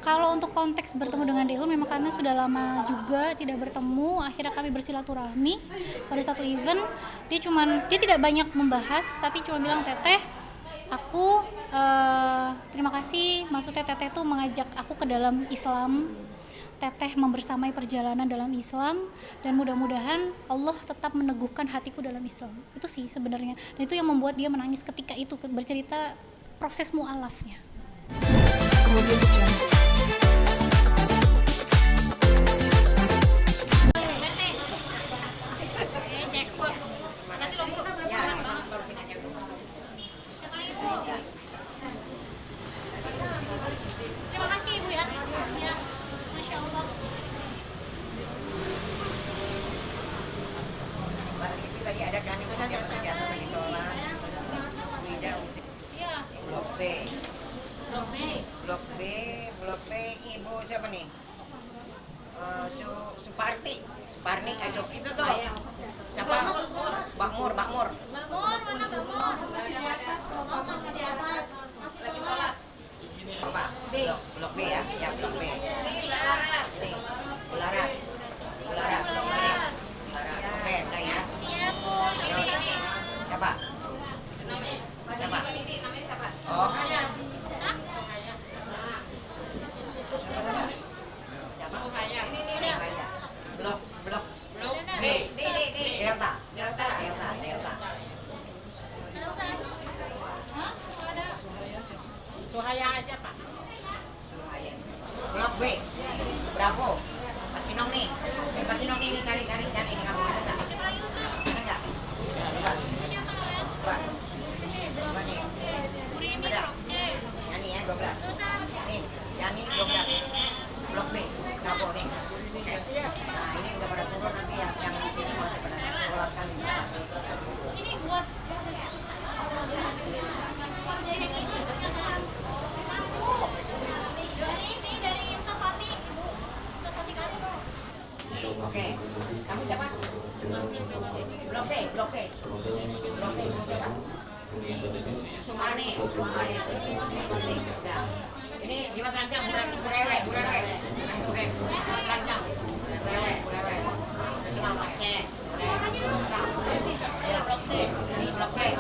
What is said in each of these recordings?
Kalau untuk konteks bertemu dengan Dehun memang karena sudah lama juga tidak bertemu, akhirnya kami bersilaturahmi pada satu event. Dia tidak banyak membahas tapi cuma bilang, "Teteh, aku terima kasih, maksudnya Teteh tuh mengajak aku ke dalam Islam. Teteh membersamai perjalanan dalam Islam dan mudah-mudahan Allah tetap meneguhkan hatiku dalam Islam." Itu sih sebenarnya. Dan itu yang membuat dia menangis ketika itu bercerita proses mu'alafnya. Terima kasih Ibu ya. Ya, Masya Allah. Tadi ada kan ibu yang terjatuh lagi sholat. Wida Iya. Blok B. Blok B. Blok B ibu siapa nih? Suparti. Suparni itu tuh. Siapa? Bakmur. Makmur, mana Makmur? Masih di atas. Masih di atas. Masih lagi sholat. Apa? Blok B ya. Ya blok B. Laras. Nih. Bularas. Blok B. Udah ya. Siap, Bu. Ini. Siapa? Siapa? Oh. Blok B. Delta. Suhaya aja Pak. Blok B. Bravo. Pak Kinong nih. Pak Kinong nih cari ini kamu ada enggak? Ada enggak? Coba. Coba nih. Ada. Yani ya 12. Nih, Yani 12. Blok B. Bravo nih. Nah, ini udah pada turun nanti yang di sini masih pada sekolahkan. Ini buat dari Yusuf Fatih, Ibu. Yusuf Fatih kali. Oke. Kamu siapa? Blok C. Blok C siapa? Sumani. Nah, ini Jimat Rancang, Burewe. Oke, Rancang. Burewe. Lama C. Blok C. Ini Blok C.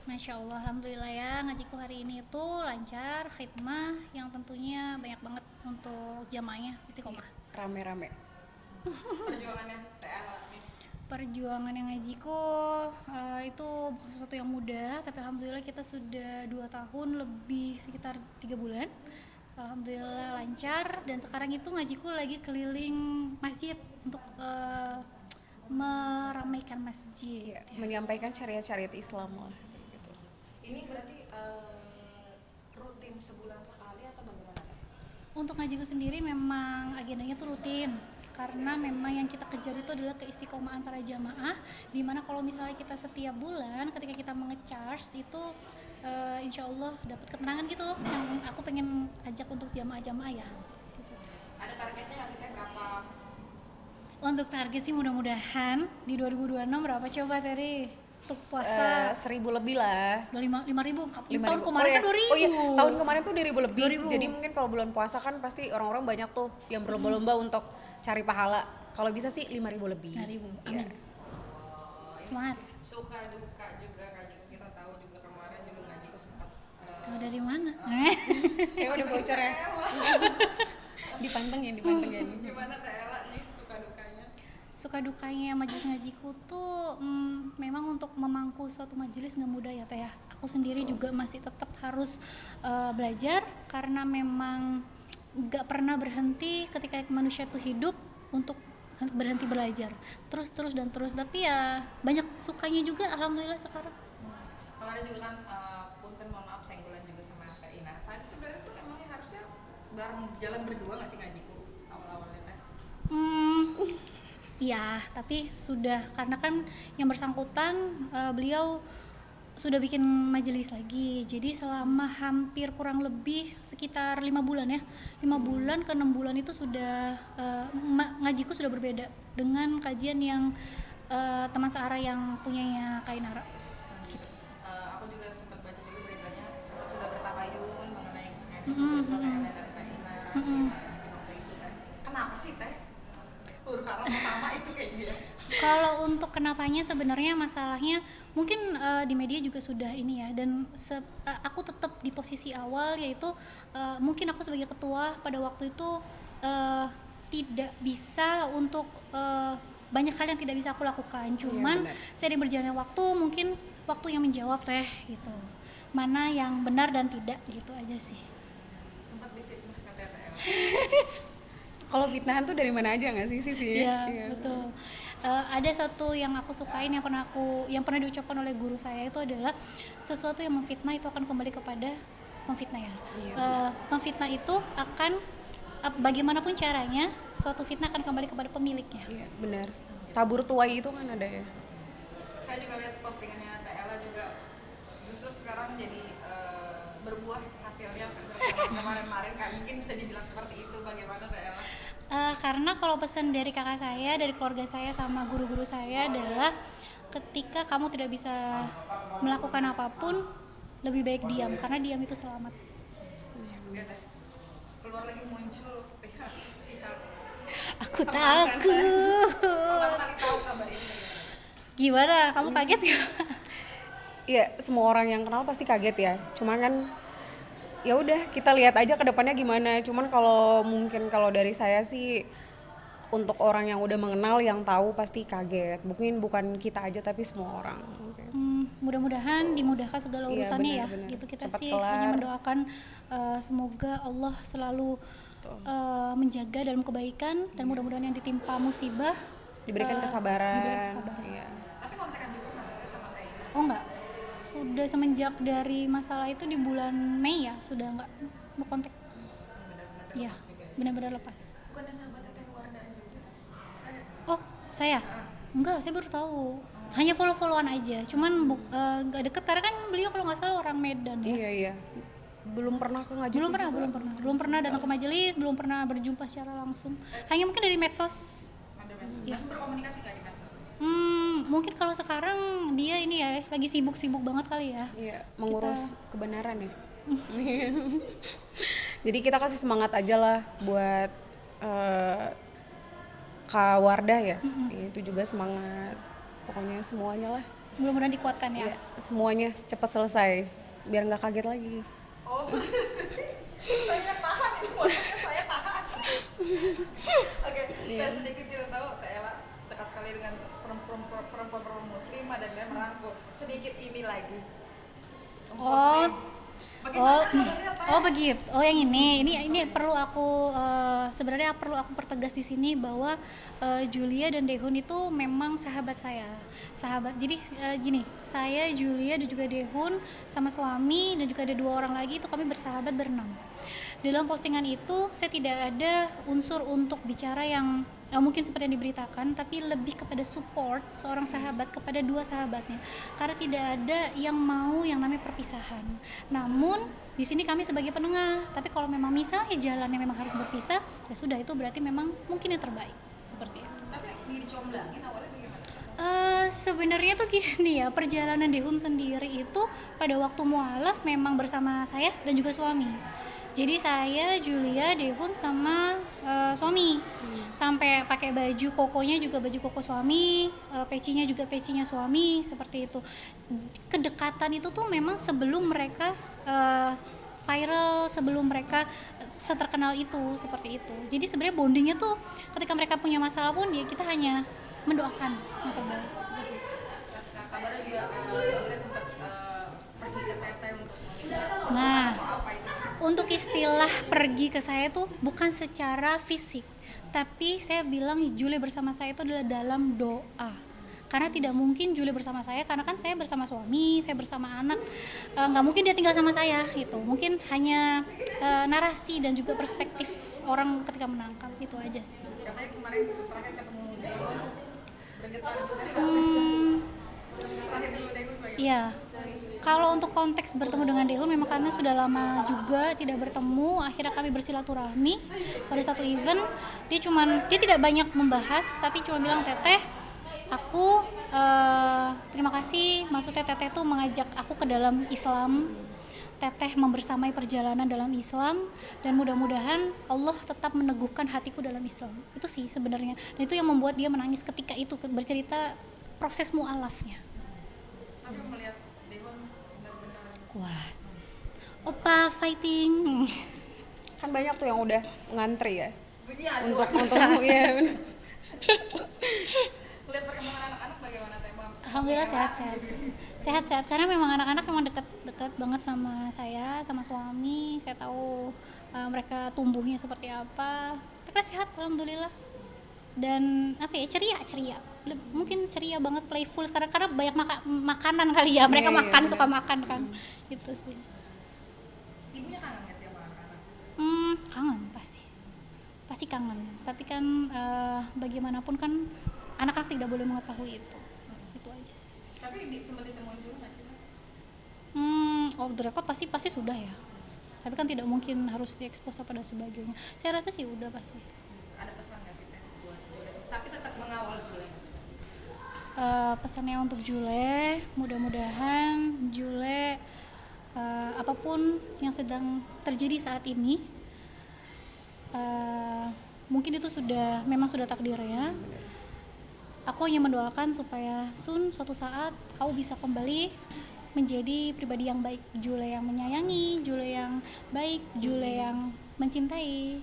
Masya Allah, alhamdulillah ya, ngajiku hari ini itu lancar, khidmah yang tentunya banyak banget untuk jamaahnya istiqomah. Rame-rame. Perjuangan yang ngajiku itu bukan sesuatu yang mudah, tapi alhamdulillah kita sudah 2 tahun lebih sekitar 3 bulan. Alhamdulillah lancar, dan sekarang itu ngajiku lagi keliling masjid untuk meramaikan masjid. Ya, menyampaikan syariat-syariat Islam lah. Gitu. Ini berarti rutin sebulan sekali atau bagaimana? Untuk ngajiku sendiri memang agendanya tuh rutin, karena memang yang kita kejar itu adalah keistiqomahan para jamaah, dimana kalau misalnya kita setiap bulan ketika kita menge-charge itu insya Allah dapat ketenangan gitu, yang aku pengen ajak untuk jamaah-jamaah ya gitu. Ada targetnya nggak sih Teh, berapa? Untuk target sih mudah-mudahan di 2026 berapa coba Teri untuk puasa? 1.000 lebih lah. 5.000. 5.000. Tahun kemarin kan 2.000. Oh iya, tahun kemarin tuh 2.000 lebih. 2.000. Jadi mungkin kalau bulan puasa kan pasti orang-orang banyak tuh yang berlomba-lomba untuk cari pahala. Kalau bisa sih 5.000 lebih. 5.000. Iya. Amin. Semangat. Suka duka juga ngaji, kita tahu juga kemarin juga ngaji itu sempat Tahu dari mana? Kayak udah bocor ya. Dipantengin. gimana Teh Ella nih suka dukanya? Suka dukanya majelis ngajiku tuh memang untuk memangku suatu majelis nggak mudah ya Teh ya. Aku sendiri juga masih tetap harus belajar, karena memang nggak pernah berhenti ketika manusia tuh hidup untuk berhenti belajar terus. Tapi ya banyak sukanya juga alhamdulillah sekarang. Kemarin juga kan punten, mohon maaf senggolan juga sama Kak Ina. Tadi sebenarnya tuh emangnya harusnya bareng jalan berdua nggak sih ngajiku awal-awalnya Teh? Iya, tapi sudah, karena kan yang bersangkutan beliau sudah bikin majelis lagi. Jadi selama hampir kurang lebih sekitar 5 bulan ya. 5 bulan ke 6 bulan itu sudah ngajiku sudah berbeda dengan kajian yang teman searah yang punyanya Kak Inara. Gitu. Aku juga sempat baca juga beritanya sudah bertabayun mengenai ngaji Mm-hmm. Kak Ella dan Kak Ina. Kalau untuk kenapanya sebenarnya masalahnya mungkin di media juga sudah ini ya, dan aku tetap di posisi awal, yaitu mungkin aku sebagai ketua pada waktu itu tidak bisa untuk banyak hal yang tidak bisa aku lakukan. Cuman seiring berjalannya waktu, mungkin waktu yang menjawab teh gitu, mana yang benar dan tidak gitu aja sih. Sempat difitnah kata TL. Kalau fitnahan tuh dari mana aja nggak sih sih? Iya, betul. Ada satu yang aku sukain yang pernah diucapkan oleh guru saya, itu adalah sesuatu yang memfitnah itu akan kembali kepada pemfitnah ya. Pemfitnah itu akan bagaimanapun caranya, suatu fitnah akan kembali kepada pemiliknya. Iya, benar. Tabur tuai itu kan ada ya. Saya juga lihat postingannya Tela juga justru sekarang jadi berbuah hasilnya kemarin-kemarin kan, mungkin bisa dibilang seperti itu. Bagaimana Tela? Karena kalau pesan dari kakak saya, dari keluarga saya sama guru-guru saya adalah ketika kamu tidak bisa melakukan apapun, lebih baik diam, karena diam itu selamat. Ya deh. Keluar lagi muncul pihak Aku takut. pertama kali tahu kabar ini. Gimana? Kamu kaget gak? Iya, semua orang yang kenal pasti kaget ya. Cuman kan ya udah kita lihat aja ke depannya gimana. Cuman kalau dari saya sih, untuk orang yang udah mengenal, yang tahu pasti kaget. Mungkin bukan kita aja tapi semua orang. Mudah-mudahan dimudahkan segala Iya, urusannya ya. benar. Gitu kita Cepat sih kelar. hanya mendoakan semoga Allah selalu menjaga dalam kebaikan, dan mudah-mudahan yang ditimpa musibah Diberikan kesabaran. diberikan kesabaran. Iya. Tapi kontekan juga masih sama Teh. Oh enggak, sudah semenjak dari masalah itu di bulan Mei ya, sudah enggak berkontak. Iya, benar-benar lepas. Bukannya sahabat Teh keluargaan juga? Oh, saya? Enggak, saya baru tahu. Hanya follow-followan aja, cuman enggak deket karena kan beliau kalau nggak salah orang Medan ya. Iya. Belum pernah aku ngaji. Belum pernah datang ke majelis, belum pernah berjumpa secara langsung. Hanya mungkin dari medsos. Ada mesej. Iya. Berkomunikasi nggak di medsos? Mungkin kalau sekarang dia ini ya lagi sibuk-sibuk banget kali ya. Iya, mengurus kebenaran ya. Jadi kita kasih semangat aja lah buat Kak Wardah ya. Itu juga semangat. Pokoknya semuanya lah. Mudah-mudahan dikuatkan ya. Iya, semuanya cepat selesai biar nggak kaget lagi. Oh, saya tahan ini podcastnya, saya tahan. Oke, dan sedikit kita tahu Tela dekat sekali dengan perempuan muslimah dan dia merangkul. Sedikit ini lagi. Oh begitu. Oh yang ini perlu aku sebenarnya perlu aku pertegas di sini bahwa Julia dan Dehun itu memang sahabat saya. Jadi gini, saya, Julia dan juga Dehun sama suami dan juga ada 2 orang lagi, itu kami bersahabat berenam. Dalam postingan itu saya tidak ada unsur untuk bicara yang mungkin seperti yang diberitakan, tapi lebih kepada support seorang sahabat kepada 2 sahabatnya, karena tidak ada yang mau yang namanya perpisahan. Namun di sini kami sebagai penengah, tapi kalau memang misalnya jalannya memang harus berpisah, ya sudah, itu berarti memang mungkin yang terbaik seperti itu. Tapi dicomblangin awalnya bagaimana? Sebenarnya tuh gini ya, perjalanan Dehun sendiri itu pada waktu mualaf memang bersama saya dan juga suami. Jadi saya, Julia, Dehun sama suami. Sampai pakai baju kokonya juga baju koko suami, pecinya juga pecinya suami, seperti itu. Kedekatan itu tuh memang sebelum mereka viral, sebelum mereka seterkenal itu, seperti itu. Jadi sebenarnya bondingnya tuh ketika mereka punya masalah pun ya kita hanya mendoakan yang terbaik, seperti itu. Nah, kabarnya juga Julia sempat pergi ke Teteh untuk Nah, apa itu? untuk istilah pergi ke saya tuh bukan secara fisik, tapi saya bilang Julia bersama saya itu adalah dalam doa. Karena tidak mungkin Julia bersama saya, karena kan saya bersama suami, saya bersama anak, nggak mungkin dia tinggal sama saya gitu. Mungkin hanya narasi dan juga perspektif orang ketika menangkap, itu aja sih. Katanya kemarin terakhir ketemu Dehun bergetar juga. Terakhir dulu Dehun bagaimana? Iya. Kalau untuk konteks bertemu dengan Dehun memang karena sudah lama juga tidak bertemu, akhirnya kami bersilaturahmi pada satu event. Dia tidak banyak membahas, tapi cuma bilang, "Teteh, aku terima kasih, maksudnya Teteh tuh mengajak aku ke dalam Islam. Teteh membersamai perjalanan dalam Islam, dan mudah-mudahan Allah tetap meneguhkan hatiku dalam Islam. Itu sih sebenarnya, dan itu yang membuat dia menangis ketika itu bercerita proses mu'alafnya. Aku melihat Dehon benar-benar Kuat. Opa fighting. Kan banyak tuh yang udah ngantri ya Iya, untuk ya. melihat perkembangan anak-anak bagaimana Teh Bang? Alhamdulillah sehat-sehat karena memang anak-anak memang dekat banget sama saya, sama suami. Saya tahu mereka tumbuhnya seperti apa. Mereka sehat alhamdulillah, dan apa ya, ceria mungkin ceria banget, playful sekarang karena banyak makanan kali ya, mereka Iya, makan, bener. suka makan kan. Gitu sih. Ibunya kangen nggak sih sama anak-anak? Kangen pasti kangen, tapi kan bagaimanapun kan anak-anak tidak boleh mengetahui itu aja sih. Tapi sempat ditemuin dulu nggak sih? Off the record pasti sudah ya, tapi kan tidak mungkin harus diekspos apa dan sebagainya. Saya rasa sih udah pasti. Ada pesan nggak sih Teh buat Jule? Tapi tetap mengawal Jule. Pesannya untuk Jule, mudah-mudahan Jule apapun yang sedang terjadi saat ini, mungkin itu memang sudah takdirnya. Aku hanya mendoakan supaya suatu saat kau bisa kembali menjadi pribadi yang baik, Jule yang menyayangi, Jule yang baik, Jule yang mencintai.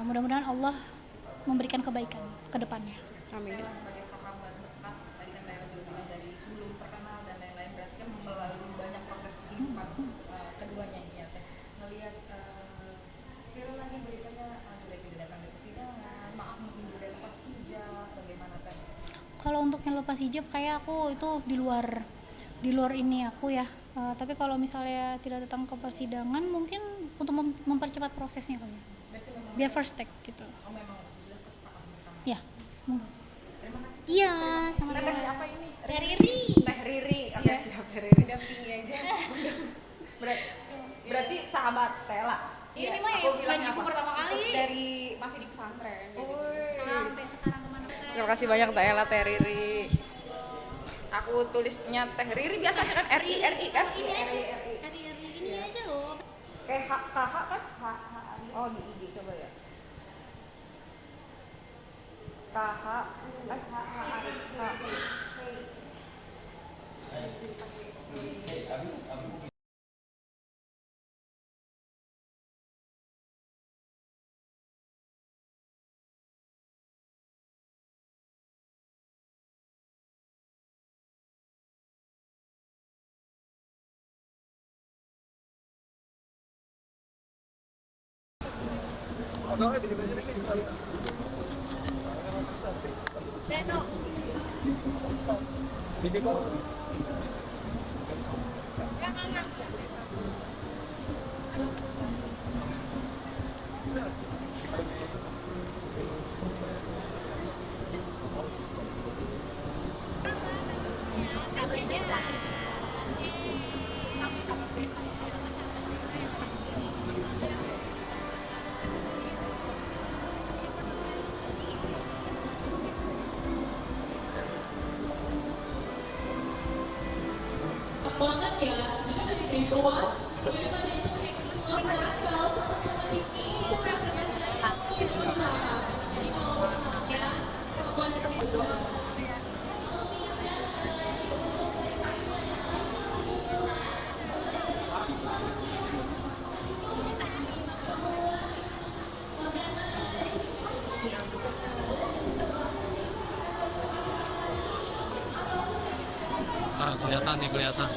Mudah-mudahan Allah memberikan kebaikan ke depannya. Amin. Teh sebagai sahabat dekat, tadi kan Teh juga bilang dari sebelum terkenal dan lain-lain, berarti kan melalui banyak proses kehidupan keduanya ini ya Teh. Ngelihat viral lagi beritanya Jule tidak datang ke persidangan, maaf mungkin Jule lepas hijab, bagaimana Teh? Kalau untuk yang lepas hijab kayak aku itu di luar ini aku ya. Tapi kalau misalnya tidak datang ke persidangan, mungkin untuk mempercepat prosesnya kali ya. Berarti memang Biar first take gitu. memang sudah kesepakatan bersama. Ya, monggo. Terima kasih. Iya, Teh sama-sama. siapa ini? Teh Riri. Teh Riri. Oke, Iya. siap Teh Riri. Dampingi aja. Berarti sahabat Tela. Iya, ini mah Aku ya bilang bajuku apa? pertama kali. Dari masih di pesantren. Sampai sekarang kemana Teh? Terima kasih banyak Teh Ella, Teh Riri. Aku tulisnya Teh Riri biasanya kan RI kan? Ini aja. Ini aja loh. Kayak KH kan? Oh di IG coba ya. KH Pelanggan ya, jadi dari keluar, biasanya itu eksploran kalau foto-foto ini itu representasi cerita. Jadi kalau misalnya kelakuan itu kelihatan.